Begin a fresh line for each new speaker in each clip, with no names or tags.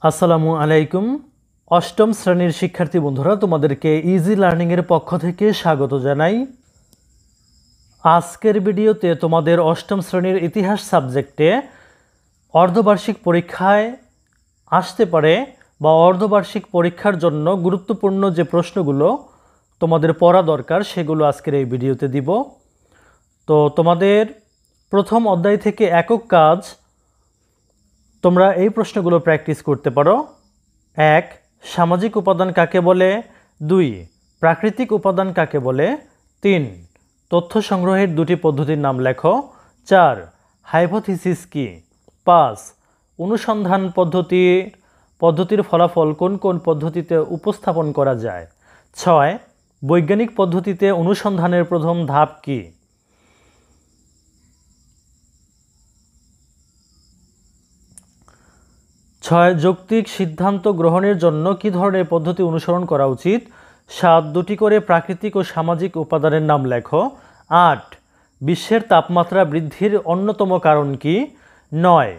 আসসালামু আলাইকুম। অষ্টম শ্রেণীর শিক্ষার্থী বন্ধুরা, তোমাদেরকে ইজি লার্নিং এর পক্ষ থেকে স্বাগত জানাই। আজকের ভিডিওতে তোমাদের অষ্টম শ্রেণীর ইতিহাস সাবজেক্টে অর্ধবার্ষিক পরীক্ষায় আসতে পারে বা অর্ধবার্ষিক পরীক্ষার জন্য গুরুত্বপূর্ণ যে প্রশ্নগুলো তোমাদের পড়া দরকার সেগুলো আজকের এই ভিডিওতে দিব। তো তোমাদের প্রথম অধ্যায় থেকে একক কাজ তোমরা এই প্রশ্নগুলো প্র্যাকটিস করতে পারো। 1. সামাজিক উপাদান কাকে বলে? 2. প্রাকৃতিক উপাদান কাকে বলে? 3. তথ্য সংগ্রহের দুটি পদ্ধতির নাম লেখো। 4. হাইপোথিসিস কি? 5. অনুসন্ধান পদ্ধতির ফলাফল কোন কোন পদ্ধতিতে উপস্থাপন করা যায়? 6. বৈজ্ঞানিক পদ্ধতিতে অনুসন্ধানের প্রথম ধাপ কি? 6. যৌক্তিক সিদ্ধান্ত গ্রহণের জন্য কী ধরনের পদ্ধতি অনুসরণ করা উচিত? 7. দুটি করে প্রাকৃতিক ও সামাজিক উপাদানের নাম লেখো। 8. বিশ্বের তাপমাত্রা বৃদ্ধির অন্যতম কারণ কি? 9.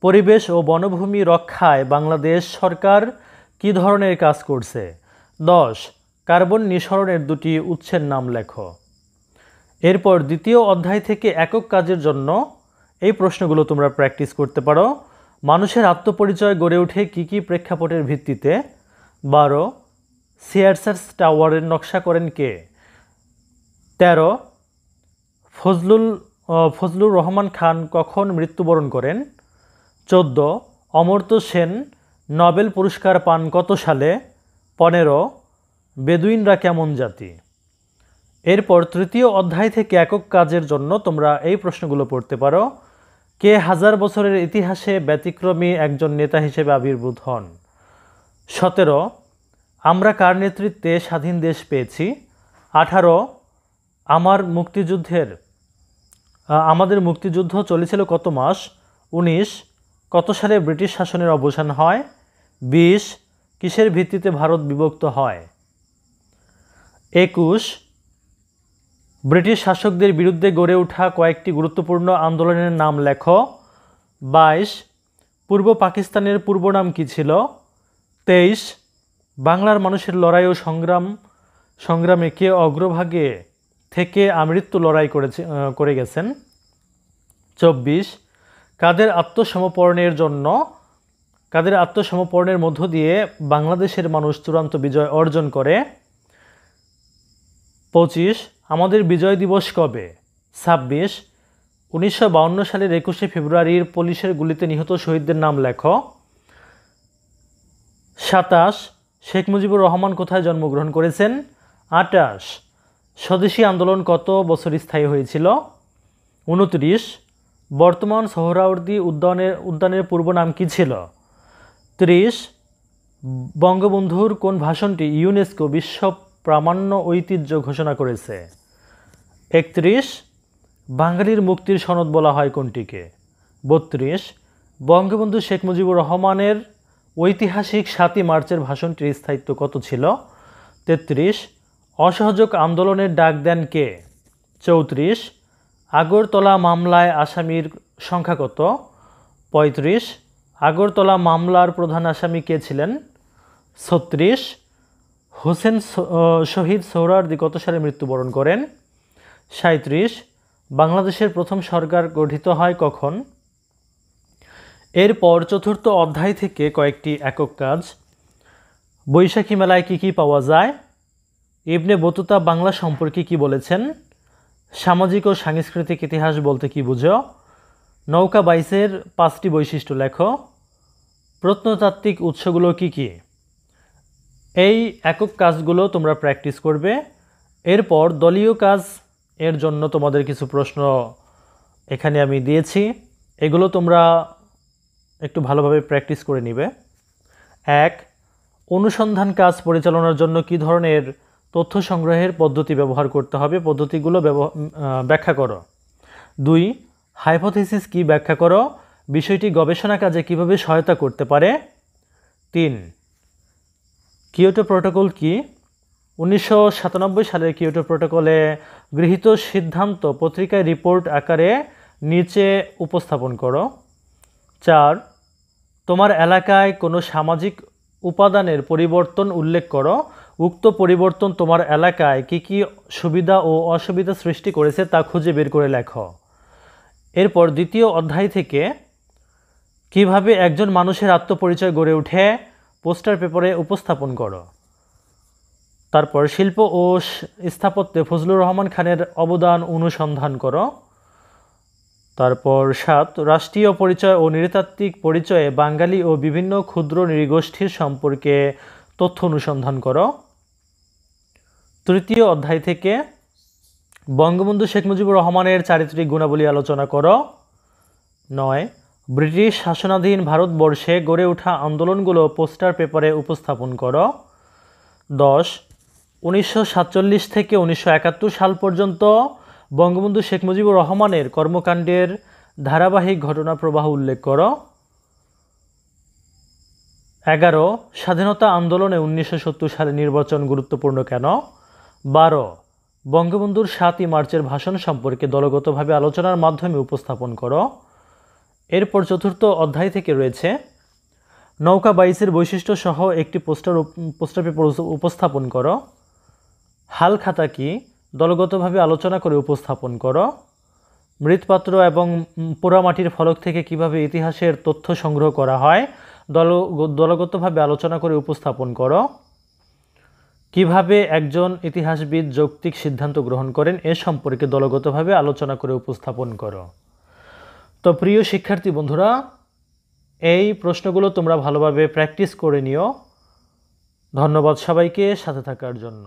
পরিবেশ ও বনভূমি রক্ষায় বাংলাদেশ সরকার কী ধরনের কাজ করছে? 10. কার্বন নিঃসরণের দুটি উৎসের নাম লেখো। এরপর দ্বিতীয় অধ্যায় থেকে একক কাজের জন্য এই প্রশ্নগুলো তোমরা প্র্যাকটিস করতে পারো। মানুষের আত্মপরিচয় গড়ে ওঠে কী কী প্রেক্ষাপটের ভিত্তিতে? 12. সিয়ার্স টাওয়ারের নকশা করেন কে? 13. ফজলুর রহমান খান কখন মৃত্যুবরণ করেন? 14. অমর্ত্য সেন নোবেল পুরস্কার পান কত সালে? 15. বেদুইনরা কেমন জাতি? এরপর তৃতীয় অধ্যায় থেকে একক কাজের জন্য তোমরা এই প্রশ্নগুলো পড়তে পারো। কে হাজার বছরের ইতিহাসে ব্যতিক্রমী একজন নেতা হিসেবে আবির্ভূত হন? 17. আমরা কার নেতৃত্বে স্বাধীন দেশ পেয়েছি? 18. আমাদের মুক্তিযুদ্ধ চলেছিল কত মাস? 19. কত সালে ব্রিটিশ শাসনের অবসান হয়? 20. কিসের ভিত্তিতে ভারত বিভক্ত হয়? 21. ব্রিটিশ শাসকদের বিরুদ্ধে গড়ে ওঠা কয়েকটি গুরুত্বপূর্ণ আন্দোলনের নাম লেখো। 22. পূর্ব পাকিস্তানের পূর্ব নাম কী ছিল? 23. বাংলার মানুষের লড়াই ও সংগ্রামে কে অগ্রভাগে থেকে আমৃত্যু লড়াই করে গেছেন? 24. কাদের আত্মসমর্পণের মধ্য দিয়ে বাংলাদেশের মানুষ চূড়ান্ত বিজয় অর্জন করে? 25. আমাদের বিজয় দিবস কবে? 26. 1952 সালের 21শে ফেব্রুয়ারির পুলিশের গুলিতে নিহত শহীদদের নাম লেখো। 27. শেখ মুজিবুর রহমান কোথায় জন্মগ্রহণ করেছেন? 28. স্বদেশী আন্দোলন কত বছর স্থায়ী হয়েছিল? 29. বর্তমান সোহরাওয়ার্দী উদ্যানের পূর্ব নাম কী ছিল? 30. বঙ্গবন্ধুর কোন ভাষণটি ইউনেস্কো বিশ্ব প্রামাণ্য ঐতিহ্য ঘোষণা করেছে? 31. বাঙালির মুক্তির সনদ বলা হয় কোনটিকে? 32. বঙ্গবন্ধু শেখ মুজিবুর রহমানের ঐতিহাসিক 7ই মার্চের ভাষণটির স্থায়িত্ব কত ছিল? 33. অসহযোগ আন্দোলনের ডাক দেন কে? 34. আগরতলা মামলায় আসামির সংখ্যা কত? 35. আগরতলা মামলার প্রধান আসামি কে ছিলেন? 36. হোসেন শহীদ সোহরাওয়ার্দী কত সালে মৃত্যুবরণ করেন? 37. বাংলাদেশের প্রথম সরকার গঠিত হয় কখন? এরপর চতুর্থ অধ্যায় থেকে কয়েকটি একক কাজ। বৈশাখী মেলায় কি কি পাওয়া যায়? ইবনে বতুতা বাংলা সম্পর্কে কি বলেছেন? সামাজিক ও সাংস্কৃতিক ইতিহাস বলতে কি বুঝো? নৌকা বাইচের 5টি বৈশিষ্ট্য লেখো। প্রত্নতাত্ত্বিক উৎসগুলো কি কি? এই একক কাজগুলো তোমরা প্র্যাকটিস করবে। এরপর দলীয় কাজ এর জন্য তোমাদের কিছু প্রশ্ন এখানে আমি দিয়েছি, এগুলো তোমরা একটু ভালোভাবে প্র্যাকটিস করে নিবে। 1. অনুসন্ধান কাজ পরিচালনার জন্য কী ধরনের তথ্য সংগ্রহের পদ্ধতি ব্যবহার করতে হবে? পদ্ধতিগুলো ব্যাখ্যা করো। 2. হাইপোথিসিস কি? ব্যাখ্যা করো। বিষয়টি গবেষণা কাজে কিভাবে সহায়তা করতে পারে? 3. কিয়োটো প্রোটোকল কি? 1997 সালের কিয়োটো প্রোটোকলে গৃহীত সিদ্ধান্ত পত্রিকায় রিপোর্ট আকারে নিচে উপস্থাপন করো। 4. তোমার এলাকায় কোনো সামাজিক উপাদানের পরিবর্তন উল্লেখ করো। উক্ত পরিবর্তন তোমার এলাকায় কি কি সুবিধা ও অসুবিধা সৃষ্টি করেছে তা খুঁজে বের করে লেখো। এরপর দ্বিতীয় অধ্যায় থেকে কিভাবে একজন মানুষের আত্মপরিচয় গড়ে ওঠে পোস্টার পেপারে উপস্থাপন করো। তারপর শিল্প ও স্থাপত্যে ফজলুর রহমান খানের অবদান অনুসন্ধান করো। তারপর 7 রাষ্ট্রীয় পরিচয় ও নৃতাত্ত্বিক পরিচয়ে বাঙালি ও বিভিন্ন ক্ষুদ্র নৃগোষ্ঠীর সম্পর্কে তথ্য অনুসন্ধান করো। তৃতীয় অধ্যায় থেকে বঙ্গবন্ধু শেখ মুজিবুর রহমানের চারিত্রিক গুণাবলী আলোচনা করো। 9 ব্রিটিশ শাসনাধীন ভারতবর্ষে গড়ে ওঠা আন্দোলনগুলো পোস্টার পেপারে উপস্থাপন করো। 10 1947 থেকে 1971 সাল পর্যন্ত বঙ্গবন্ধু শেখ মুজিবুর রহমানের কর্মকাণ্ডের ধারাবাহিক ঘটনা প্রবাহ উল্লেখ করো। 11 স্বাধীনতা আন্দোলনে 1970 সালে নির্বাচন গুরুত্বপূর্ণ কেন। 12 বঙ্গবন্ধুর 7ই মার্চের ভাষণ সম্পর্কে দলগতভাবে আলোচনার মাধ্যমে উপস্থাপন করো। এরপর চতুর্থ অধ্যায় থেকে রয়েছে নৌকা বাইচের বৈশিষ্ট্য সহ একটি পোস্টার পেপার উপস্থাপন করো। হালখাতা কি দলগতভাবে আলোচনা করে উপস্থাপন করো। মৃৎপাত্র এবং পোড়ামাটির ফলক থেকে কিভাবে ইতিহাসের তথ্য সংগ্রহ করা হয় দলগতভাবে আলোচনা করে উপস্থাপন করো। কিভাবে একজন ইতিহাসবিদ যৌক্তিক সিদ্ধান্ত গ্রহণ করেন এ সম্পর্কে দলগতভাবে আলোচনা করে উপস্থাপন করো। তো প্রিয় শিক্ষার্থী বন্ধুরা, এই প্রশ্নগুলো তোমরা ভালোভাবে প্র্যাকটিস করে নিও। ধন্যবাদ সবাইকে সাথে থাকার জন্য।